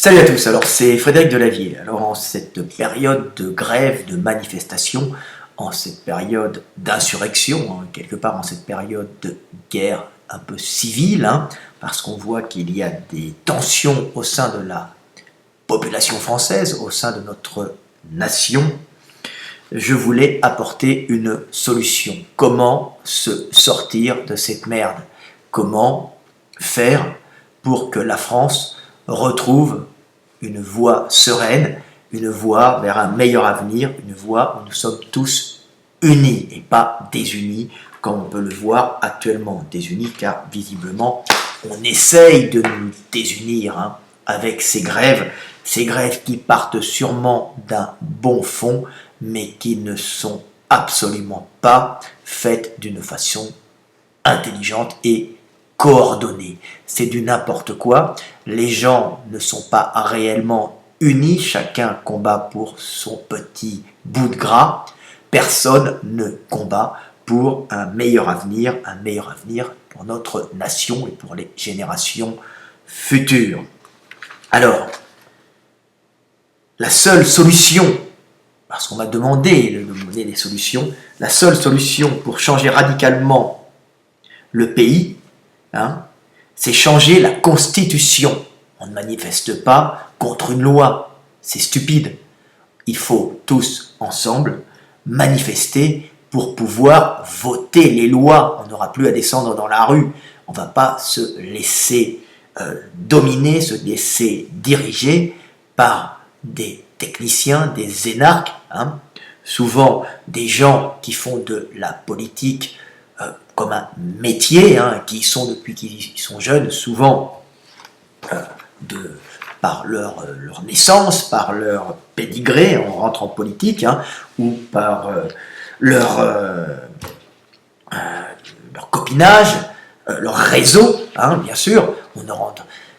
Salut à tous, alors c'est Frédéric Delavier. Alors en cette période de grève, de manifestation, en cette période d'insurrection, quelque part en cette période de guerre un peu civile, parce qu'on voit qu'il y a des tensions au sein de la population française, au sein de notre nation, je voulais apporter une solution. Comment se sortir de cette merde? Comment faire pour que la France retrouve une voie sereine, une voie vers un meilleur avenir, une voie où nous sommes tous unis et pas désunis, comme on peut le voir actuellement. Désunis car visiblement on essaye de nous désunir avec ces grèves qui partent sûrement d'un bon fond, mais qui ne sont absolument pas faites d'une façon intelligente et coordonnée. C'est du n'importe quoi. Les gens ne sont pas réellement unis, chacun combat pour son petit bout de gras. Personne ne combat pour un meilleur avenir pour notre nation et pour les générations futures. Alors, la seule solution, parce qu'on m'a demandé de donner des solutions, la seule solution pour changer radicalement le pays, c'est changer la Constitution. On ne manifeste pas contre une loi, c'est stupide. Il faut tous ensemble manifester pour pouvoir voter les lois. On n'aura plus à descendre dans la rue. On ne va pas se laisser dominer, se laisser diriger par des techniciens, des énarques, souvent des gens qui font de la politique comme un métier, qui sont depuis qu'ils sont jeunes, souvent par leur naissance, par leur pédigré, on rentre en politique, ou par leur copinage, leur réseau, bien sûr.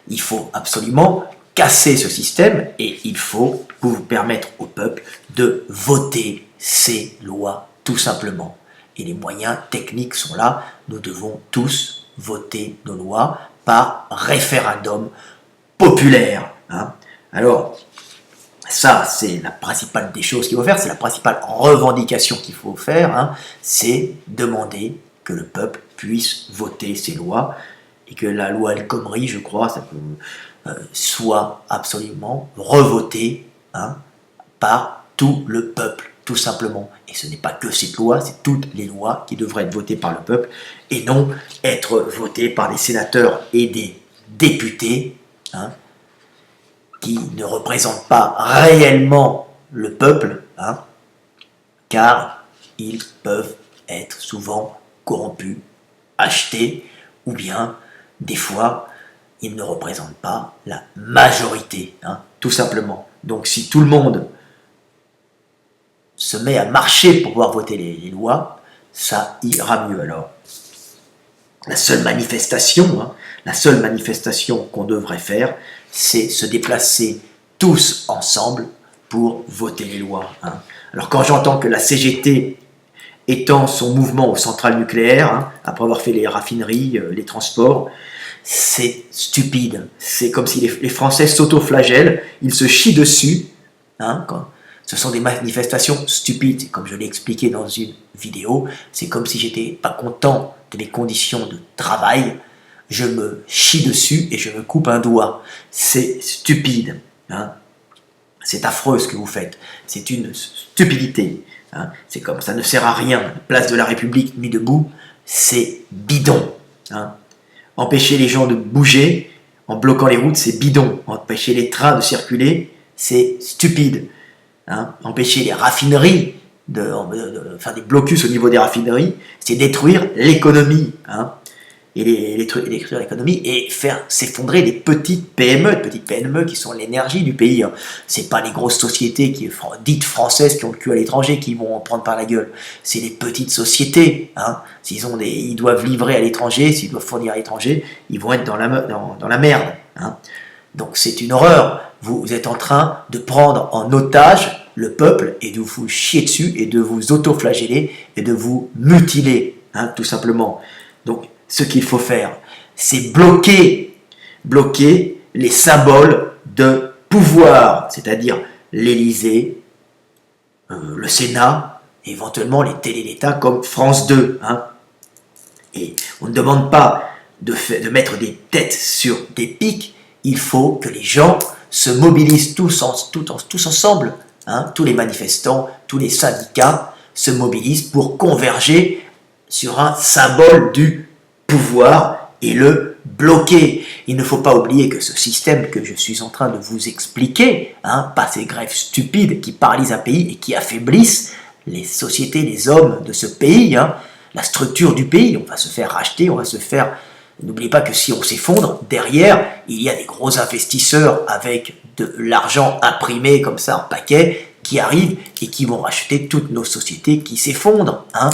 Il faut absolument casser ce système et il faut vous permettre au peuple de voter ces lois, tout simplement. Et les moyens techniques sont là. Nous devons tous voter nos lois par référendum populaire. Alors, ça, c'est la principale des choses qu'il faut faire, c'est la principale revendication qu'il faut faire, c'est demander que le peuple puisse voter ces lois et que la loi El Khomri, je crois, ça peut, soit absolument revotée par tout le peuple, tout simplement. Et ce n'est pas que cette loi, c'est toutes les lois qui devraient être votées par le peuple et non être votées par des sénateurs et des députés qui ne représentent pas réellement le peuple, car ils peuvent être souvent corrompus, achetés, ou bien, des fois, ils ne représentent pas la majorité, tout simplement. Donc si tout le monde se met à marcher pour pouvoir voter les lois, ça ira mieux. Alors, la seule manifestation qu'on devrait faire, c'est se déplacer tous ensemble pour voter les lois. Alors quand j'entends que la CGT étend son mouvement aux centrales nucléaires, après avoir fait les raffineries, les transports, c'est stupide. C'est comme si les Français s'auto-flagellent, ils se chient dessus, ce sont des manifestations stupides, comme je l'ai expliqué dans une vidéo. C'est comme si j'étais pas content de mes conditions de travail, je me chie dessus et je me coupe un doigt. C'est stupide. C'est affreux ce que vous faites. C'est une stupidité. C'est comme ça ne sert à rien. La place de la République mis debout, c'est bidon. Empêcher les gens de bouger en bloquant les routes, c'est bidon. Empêcher les trains de circuler, c'est stupide. Empêcher les raffineries de faire des blocus au niveau des raffineries, c'est détruire l'économie. Et détruire l'économie et faire s'effondrer les petites PME qui sont l'énergie du pays. C'est pas les grosses sociétés dites françaises qui ont le cul à l'étranger qui vont en prendre par la gueule. C'est les petites sociétés. Ils doivent livrer à l'étranger, s'ils doivent fournir à l'étranger, ils vont être dans la merde. Donc c'est une horreur. Vous êtes en train de prendre en otage le peuple et de vous chier dessus et de vous auto-flageller et de vous mutiler, tout simplement. Donc ce qu'il faut faire, c'est bloquer les symboles de pouvoir, c'est-à-dire l'Élysée, le Sénat, éventuellement les télés d'État comme France 2. Hein. Et on ne demande pas de mettre des têtes sur des pics, il faut que les gens se mobilisent tous ensemble, hein, tous les manifestants, tous les syndicats se mobilisent pour converger sur un symbole du pouvoir et le bloquer. Il ne faut pas oublier que ce système que je suis en train de vous expliquer, hein, pas ces grèves stupides qui paralysent un pays et qui affaiblissent les sociétés, les hommes de ce pays, hein, la structure du pays, on va se faire racheter, on va se faire... N'oubliez pas que si on s'effondre, derrière, il y a des gros investisseurs avec de l'argent imprimé comme ça en paquet qui arrivent et qui vont racheter toutes nos sociétés qui s'effondrent. Hein.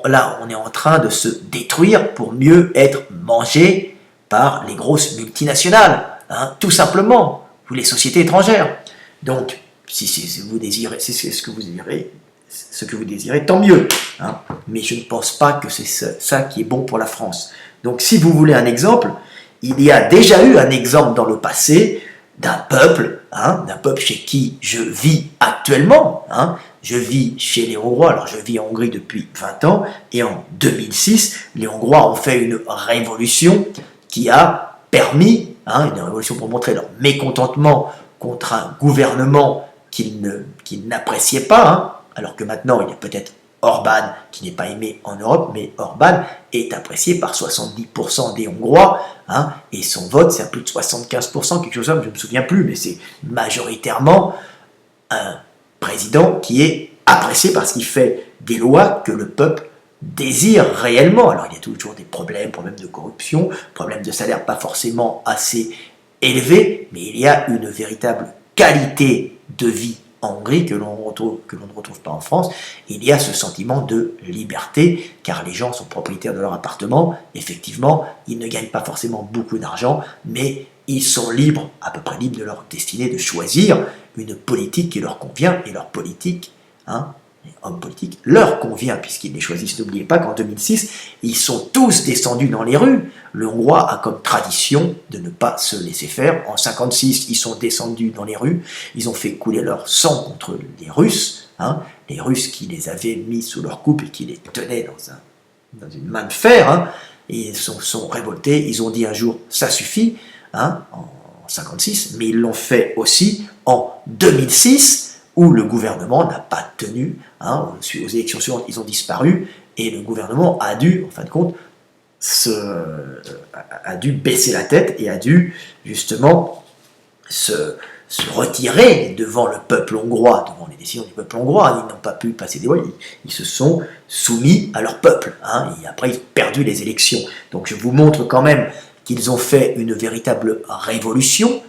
Là, on est en train de se détruire pour mieux être mangé par les grosses multinationales. Hein, tout simplement, ou les sociétés étrangères. Donc, si vous désirez, c'est ce que vous désirez, tant mieux. Hein. Mais je ne pense pas que c'est ça qui est bon pour la France. Donc si vous voulez un exemple, il y a déjà eu un exemple dans le passé d'un peuple chez qui je vis actuellement. Hein. Je vis chez les Hongrois, alors je vis en Hongrie depuis 20 ans, et en 2006, les Hongrois ont fait une révolution qui a permis, une révolution pour montrer leur mécontentement contre un gouvernement qu'ils n'appréciaient pas, hein. Alors que maintenant, il y a peut-être Orban qui n'est pas aimé en Europe, mais Orban est apprécié par 70% des Hongrois, hein, et son vote, c'est à plus de 75%, quelque chose comme ça, je ne me souviens plus, mais c'est majoritairement un président qui est apprécié parce qu'il fait des lois que le peuple désire réellement. Alors il y a toujours des problèmes de corruption, problèmes de salaire pas forcément assez élevés, mais il y a une véritable qualité de vie en Hongrie que l'on ne retrouve pas en France. Il y a ce sentiment de liberté, car les gens sont propriétaires de leur appartement. Effectivement, ils ne gagnent pas forcément beaucoup d'argent, mais ils sont libres, à peu près libres de leur destinée, de choisir une politique qui leur convient, et leur politique, les hommes politiques, leur convient, puisqu'ils les choisissent. N'oubliez pas qu'en 2006, ils sont tous descendus dans les rues. Le Hongrois a comme tradition de ne pas se laisser faire. En 1956, ils sont descendus dans les rues. Ils ont fait couler leur sang contre les Russes, les Russes qui les avaient mis sous leur coupe et qui les tenaient dans une main de fer. Et ils sont révoltés. Ils ont dit un jour, ça suffit, en 1956, mais ils l'ont fait aussi en 2006, où le gouvernement n'a pas tenu, aux élections suivantes, ils ont disparu, et le gouvernement a dû, en fin de compte, a dû baisser la tête et a dû justement se retirer devant le peuple hongrois, devant les décisions du peuple hongrois. Ils n'ont pas pu passer des lois, ils se sont soumis à leur peuple, et après ils ont perdu les élections. Donc je vous montre quand même qu'ils ont fait une véritable révolution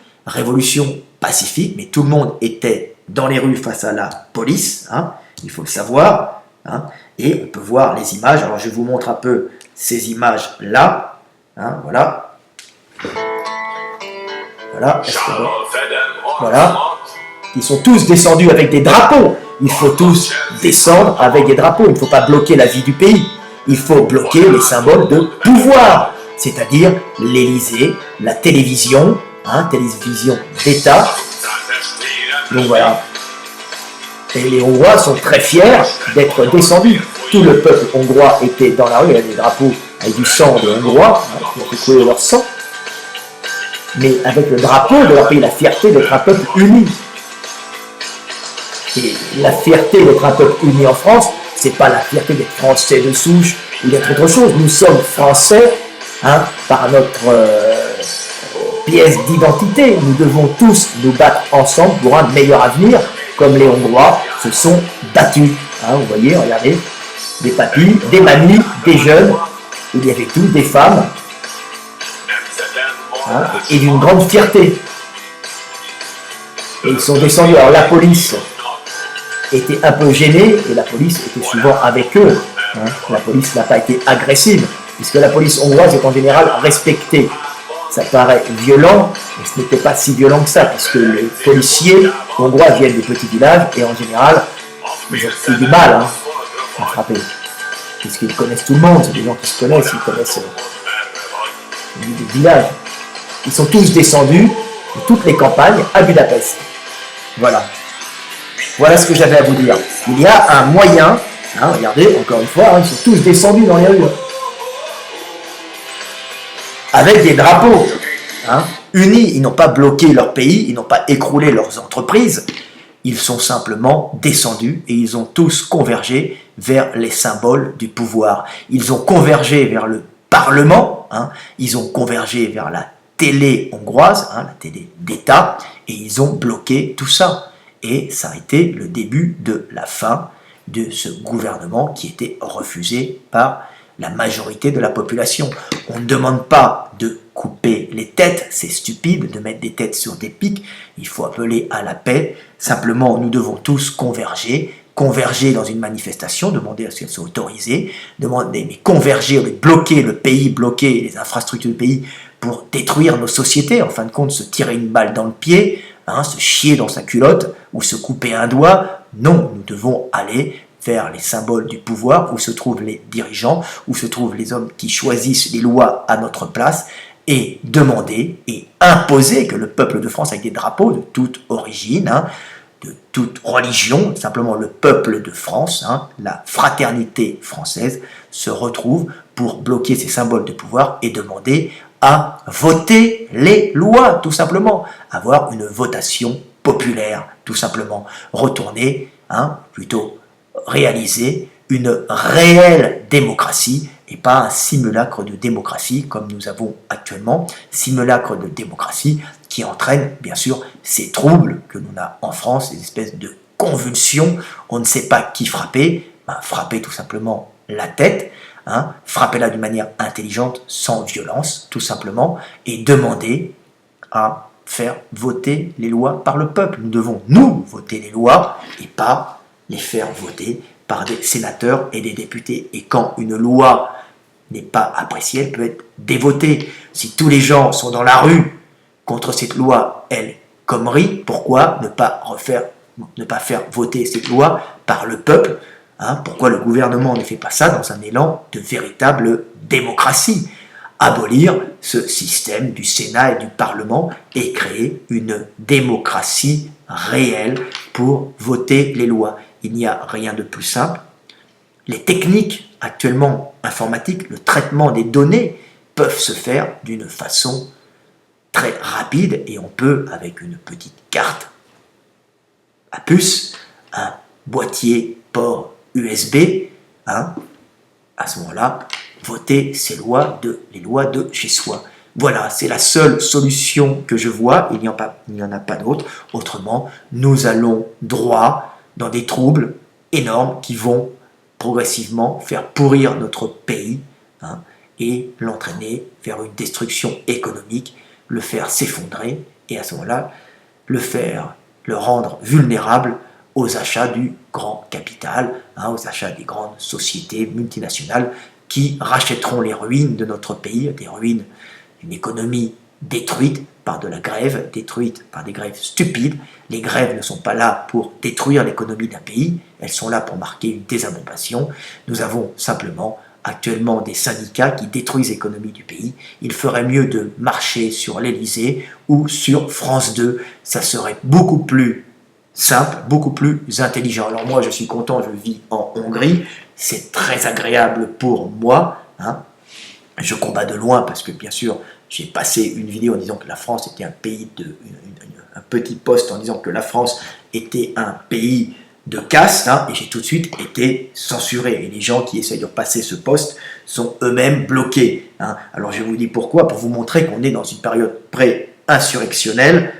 pacifique, mais tout le monde était dans les rues face à la police, il faut le savoir, et on peut voir les images. Alors je vous montre un peu ces images-là, voilà. Voilà, ils sont tous descendus avec des drapeaux. Il faut tous descendre avec des drapeaux. Il ne faut pas bloquer la vie du pays. Il faut bloquer les symboles de pouvoir, c'est-à-dire l'Élysée, la télévision, télévision d'État. Donc voilà. Et les Hongrois sont très fiers d'être descendus. Tout le peuple hongrois était dans la rue. Il y a des drapeaux avec du sang des Hongrois, qui ont fait couler leur sang. Mais avec le drapeau de leur pays, la fierté d'être un peuple uni. Et la fierté d'être un peuple uni en France, c'est pas la fierté d'être français de souche ou d'être autre chose. Nous sommes français, par notre pièce d'identité. Nous devons tous nous battre ensemble pour un meilleur avenir, comme les Hongrois se sont battus. Vous voyez, regardez, des papis, des mamies, des jeunes, il y avait tout, des femmes, et d'une grande fierté. Et ils sont descendus. Alors la police était un peu gênée, et la police était souvent avec eux. La police n'a pas été agressive, puisque la police hongroise est en général respectée. Ça paraît violent, mais ce n'était pas si violent que ça, parce que les policiers hongrois viennent des petits villages, et en général, ils ont eu du mal à frapper. Puisqu'ils connaissent tout le monde, c'est des gens qui se connaissent, ils connaissent des villages. Ils sont tous descendus, de toutes les campagnes à Budapest. Voilà. Voilà ce que j'avais à vous dire. Il y a un moyen, regardez, encore une fois, ils sont tous descendus dans les rues. Avec des drapeaux, unis, ils n'ont pas bloqué leur pays, ils n'ont pas écroulé leurs entreprises, ils sont simplement descendus et ils ont tous convergé vers les symboles du pouvoir. Ils ont convergé vers le Parlement, ils ont convergé vers la télé hongroise, la télé d'État, et ils ont bloqué tout ça. Et ça a été le début de la fin de ce gouvernement qui était refusé par la majorité de la population. On ne demande pas de couper les têtes, c'est stupide de mettre des têtes sur des pics, il faut appeler à la paix. Simplement, nous devons tous converger dans une manifestation, demander à ce qu'elle soit autorisée, mais converger, bloquer le pays, bloquer les infrastructures du pays pour détruire nos sociétés, en fin de compte se tirer une balle dans le pied, se chier dans sa culotte ou se couper un doigt. Non, nous devons aller vers les symboles du pouvoir où se trouvent les dirigeants, où se trouvent les hommes qui choisissent les lois à notre place et demander et imposer que le peuple de France, avec des drapeaux de toute origine, de toute religion, simplement le peuple de France, la fraternité française, se retrouve pour bloquer ces symboles de pouvoir et demander à voter les lois, tout simplement. Avoir une votation populaire, tout simplement. Retourner, plutôt réaliser une réelle démocratie et pas un simulacre de démocratie comme nous avons actuellement. Simulacre de démocratie qui entraîne, bien sûr, ces troubles que l'on a en France, ces espèces de convulsions. On ne sait pas qui frapper. Frapper tout simplement la tête. Frappez-la d'une manière intelligente, sans violence, tout simplement, et demander à faire voter les lois par le peuple. Nous devons, nous, voter les lois, et pas les faire voter par des sénateurs et des députés. Et quand une loi n'est pas appréciée, elle peut être dévotée. Si tous les gens sont dans la rue contre cette loi, elle connerie, pourquoi ne pas faire voter cette loi par le peuple? Pourquoi le gouvernement ne fait pas ça dans un élan de véritable démocratie? Abolir ce système du Sénat et du Parlement et créer une démocratie réelle pour voter les lois. Il n'y a rien de plus simple. Les techniques actuellement informatiques, le traitement des données peuvent se faire d'une façon très rapide et on peut, avec une petite carte à puce, un boîtier port USB, à ce moment-là, voter les lois de chez soi. Voilà, c'est la seule solution que je vois, il n'y en a pas d'autre. Autrement, nous allons droit dans des troubles énormes qui vont progressivement faire pourrir notre pays et l'entraîner vers une destruction économique, le faire s'effondrer et à ce moment-là, le rendre vulnérable aux achats du grand capital, aux achats des grandes sociétés multinationales qui rachèteront les ruines de notre pays, des ruines d'une économie détruite par de la grève, détruite par des grèves stupides. Les grèves ne sont pas là pour détruire l'économie d'un pays, elles sont là pour marquer une désapprobation. Nous avons simplement actuellement des syndicats qui détruisent l'économie du pays. Il ferait mieux de marcher sur l'Élysée ou sur France 2, ça serait beaucoup plus simple, beaucoup plus intelligent. Alors moi, je suis content, je vis en Hongrie, c'est très agréable pour moi. Je combats de loin parce que, bien sûr, j'ai passé une vidéo en disant que la France était un pays un petit post en disant que la France était un pays de caste, et j'ai tout de suite été censuré. Et les gens qui essayent de passer ce post sont eux-mêmes bloqués. Alors je vous dis pourquoi, pour vous montrer qu'on est dans une période pré-insurrectionnelle,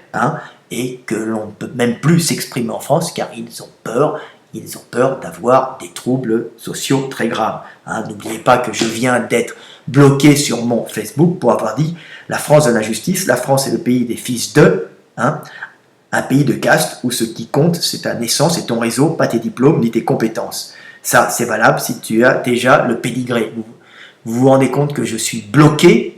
et que l'on ne peut même plus s'exprimer en France car ils ont peur d'avoir des troubles sociaux très graves. N'oubliez pas que je viens d'être bloqué sur mon Facebook pour avoir dit la France de l'injustice, la France est le pays des fils de, un pays de caste où ce qui compte c'est ta naissance et ton réseau, pas tes diplômes ni tes compétences. Ça c'est valable si tu as déjà le pédigré. Vous vous rendez compte que je suis bloqué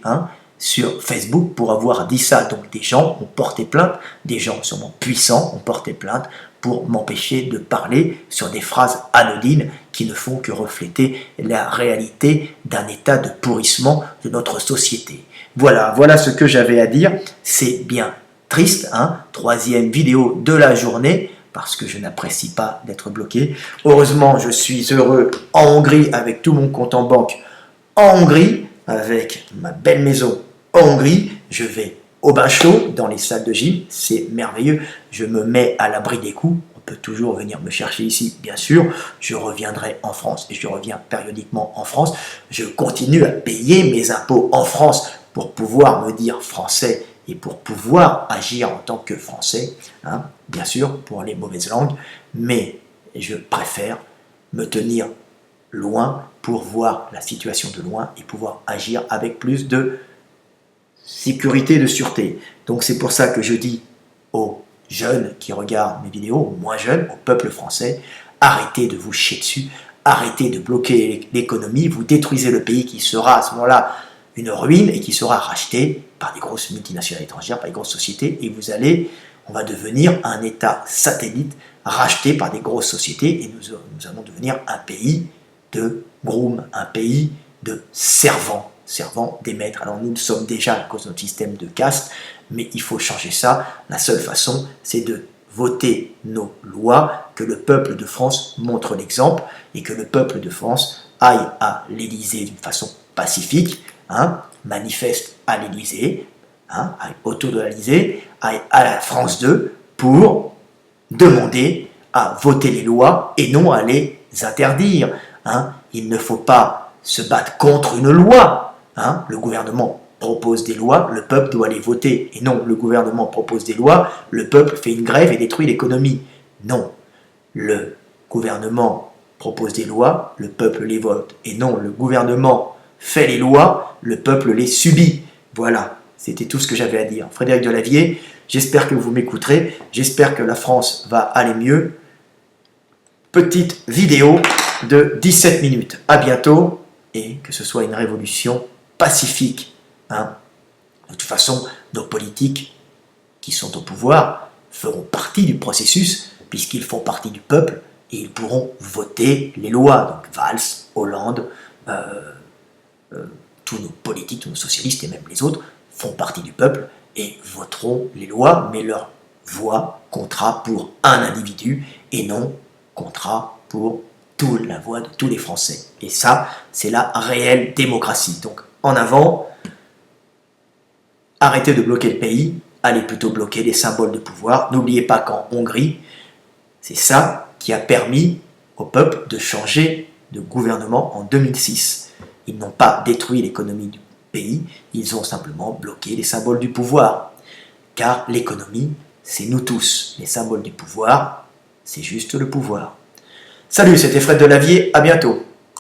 sur Facebook pour avoir dit ça. Donc des gens ont porté plainte, des gens sûrement puissants ont porté plainte pour m'empêcher de parler sur des phrases anodines qui ne font que refléter la réalité d'un état de pourrissement de notre société. Voilà ce que j'avais à dire. C'est bien triste, hein, troisième vidéo de la journée, parce que je n'apprécie pas d'être bloqué. Heureusement, je suis heureux en Hongrie avec tout mon compte en banque en Hongrie, avec ma belle maison en Hongrie. Je vais au bain chaud, dans les salles de gym, c'est merveilleux. Je me mets à l'abri des coups. On peut toujours venir me chercher ici, bien sûr. Je reviendrai en France et je reviens périodiquement en France. Je continue à payer mes impôts en France pour pouvoir me dire français et pour pouvoir agir en tant que français, hein, bien sûr, pour les mauvaises langues, mais je préfère me tenir loin pour voir la situation de loin et pouvoir agir avec plus de sécurité, de sûreté. Donc c'est pour ça que je dis aux jeunes qui regardent mes vidéos, aux moins jeunes, au peuple français, arrêtez de vous chier dessus, arrêtez de bloquer l'économie, vous détruisez le pays qui sera à ce moment-là une ruine et qui sera racheté par des grosses multinationales étrangères, par des grosses sociétés, et on va devenir un État satellite racheté par des grosses sociétés, et nous allons devenir un pays de groom, un pays de servants des maîtres. Alors nous le sommes déjà à cause de notre système de caste, mais il faut changer ça. La seule façon, c'est de voter nos lois, que le peuple de France montre l'exemple, et que le peuple de France aille à l'Élysée d'une façon pacifique, hein, manifeste à l'Élysée, hein, autour de l'Élysée, aille à la France 2 pour demander à voter les lois et non à les interdire. Hein. Il ne faut pas se battre contre une loi. Hein. Le gouvernement propose des lois, le peuple doit les voter. Et non, le gouvernement propose des lois, le peuple fait une grève et détruit l'économie. Non, le gouvernement propose des lois, le peuple les vote. Et non, le gouvernement fait les lois, le peuple les subit. Voilà, c'était tout ce que j'avais à dire. Frédéric Delavier, j'espère que vous m'écouterez, j'espère que la France va aller mieux. Petite vidéo de 17 minutes. À bientôt, et que ce soit une révolution pacifique. Hein. De toute façon, nos politiques qui sont au pouvoir feront partie du processus, puisqu'ils font partie du peuple, et ils pourront voter les lois. Donc Valls, Hollande, tous nos politiques, tous nos socialistes et même les autres font partie du peuple et voteront les lois, mais leur voix comptera pour un individu et non comptera pour la voix de tous les Français. Et ça, c'est la réelle démocratie. Donc en avant, arrêtez de bloquer le pays, allez plutôt bloquer les symboles de pouvoir. N'oubliez pas qu'en Hongrie, c'est ça qui a permis au peuple de changer de gouvernement en 2006. Ils n'ont pas détruit l'économie du pays, ils ont simplement bloqué les symboles du pouvoir. Car l'économie, c'est nous tous. Les symboles du pouvoir, c'est juste le pouvoir. Salut, c'était Fred Delavier, à bientôt.